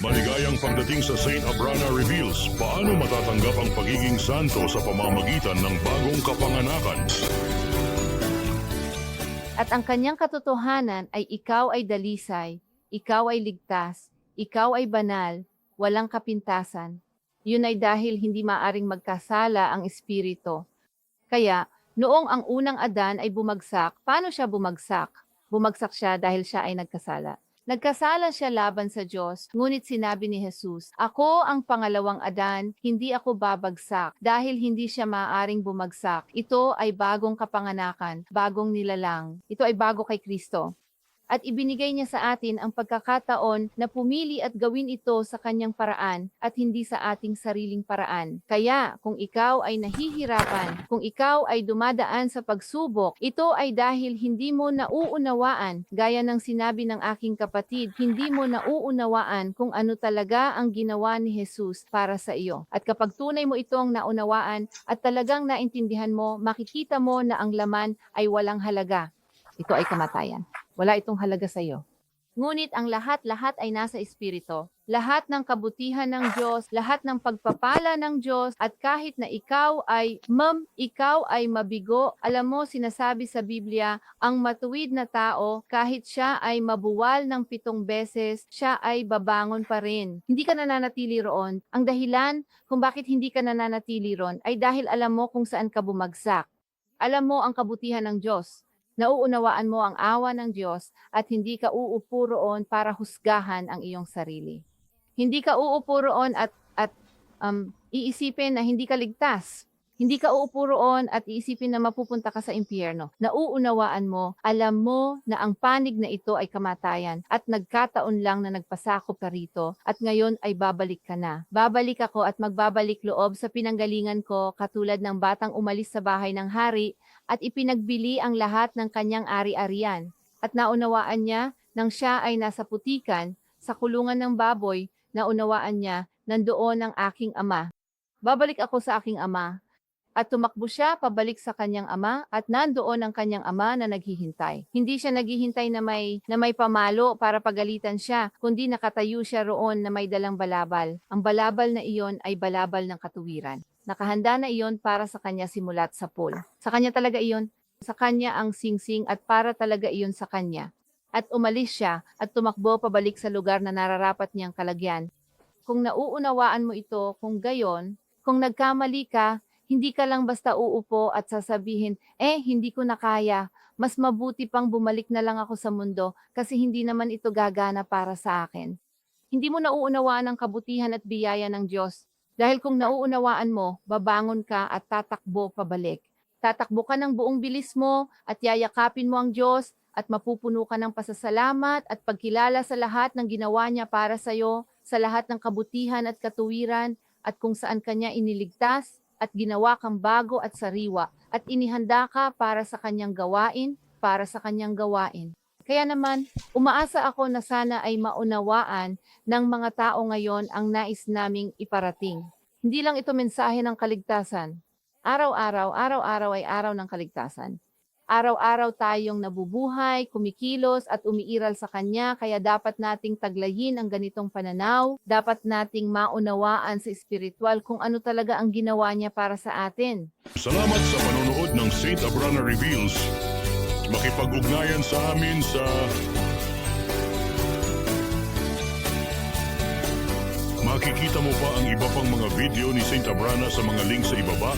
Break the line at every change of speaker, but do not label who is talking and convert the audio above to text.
Maligayang pagdating sa Saint Abrana Reveals, paano matatanggap ang pagiging santo sa pamamagitan ng bagong kapanganakan?
At ang kanyang katotohanan ay ikaw ay dalisay, ikaw ay ligtas, ikaw ay banal, walang kapintasan. Yun ay dahil hindi maaring magkasala ang espiritu. Kaya, noong ang unang Adan ay bumagsak, paano siya bumagsak? Bumagsak siya dahil siya ay nagkasala. Nagkasala siya laban sa Diyos, ngunit sinabi ni Jesus, "Ako ang pangalawang Adan, hindi ako babagsak, dahil hindi siya maaaring bumagsak. Ito ay bagong kapanganakan, bagong nilalang. Ito ay bago kay Kristo." At ibinigay niya sa atin ang pagkakataon na pumili at gawin ito sa kanyang paraan at hindi sa ating sariling paraan. Kaya, kung ikaw ay nahihirapan, kung ikaw ay dumadaan sa pagsubok, ito ay dahil hindi mo nauunawaan, gaya ng sinabi ng aking kapatid, hindi mo nauunawaan kung ano talaga ang ginawa ni Jesus para sa iyo. At kapag tunay mo itong naunawaan at talagang naintindihan mo, makikita mo na ang laman ay walang halaga. Ito ay kamatayan. Wala itong halaga sa iyo. Ngunit ang lahat-lahat ay nasa espiritu. Lahat ng kabutihan ng Diyos, lahat ng pagpapala ng Diyos, at kahit na ikaw ay mabigo, alam mo, sinasabi sa Biblia, ang matuwid na tao, kahit siya ay mabuwal ng 7 beses, siya ay babangon pa rin. Hindi ka nananatili roon. Ang dahilan kung bakit hindi ka nananatili roon ay dahil alam mo kung saan ka bumagsak. Alam mo ang kabutihan ng Diyos. Nauunawaan mo ang awa ng Diyos at hindi ka uupo roon para husgahan ang iyong sarili. Hindi ka uupo roon at iisipin na hindi ka ligtas. Hindi ka uupo roon at iisipin na mapupunta ka sa impyerno. Nauunawaan mo, alam mo na ang panig na ito ay kamatayan at nagkataon lang na nagpasakop ka rito at ngayon ay babalik ka na. Babalik ako at magbabalik loob sa pinanggalingan ko katulad ng batang umalis sa bahay ng hari at ipinagbili ang lahat ng kanyang ari-arian. At naunawaan niya nang siya ay nasa putikan, sa kulungan ng baboy, naunawaan niya, nandoon ang aking ama. Babalik ako sa aking ama. At tumakbo siya pabalik sa kanyang ama at nandoon ang kanyang ama na naghihintay. Hindi siya naghihintay na may pamalo para pagalitan siya, kundi nakatayo siya roon na may dalang balabal. Ang balabal na iyon ay balabal ng katuwiran. Nakahanda na iyon para sa kanya simulat sa pool. Sa kanya talaga iyon. Sa kanya ang singsing at para talaga iyon sa kanya. At umalis siya at tumakbo pabalik sa lugar na nararapat niyang kalagyan. Kung nauunawaan mo ito, kung gayon, kung nagkamali ka, hindi ka lang basta uupo at sasabihin, hindi ko na kaya. Mas mabuti pang bumalik na lang ako sa mundo kasi hindi naman ito gagana para sa akin. Hindi mo nauunawaan ang kabutihan at biyaya ng Diyos. Dahil kung nauunawaan mo, babangon ka at tatakbo pabalik. Tatakbo ka ng buong bilis mo at yayakapin mo ang Diyos at mapupuno ka ng pasasalamat at pagkilala sa lahat ng ginawa niya para sa iyo, sa lahat ng kabutihan at katuwiran at kung saan kanya iniligtas, at ginawa kang bago at sariwa, at inihanda ka para sa kanyang gawain, Kaya naman, umaasa ako na sana ay maunawaan ng mga tao ngayon ang nais naming iparating. Hindi lang ito mensahe ng kaligtasan. Araw-araw ay araw ng kaligtasan. Araw-araw tayong nabubuhay, kumikilos at umiiral sa Kanya, kaya dapat nating taglayin ang ganitong pananaw, dapat nating maunawaan sa espiritual kung ano talaga ang ginawa niya para sa atin.
Salamat sa panonood ng Saint Abrana Reveals. Makipag-ugnayan sa amin sa makikita mo pa ang iba pang mga video ni Saint Abrana sa mga link sa ibaba.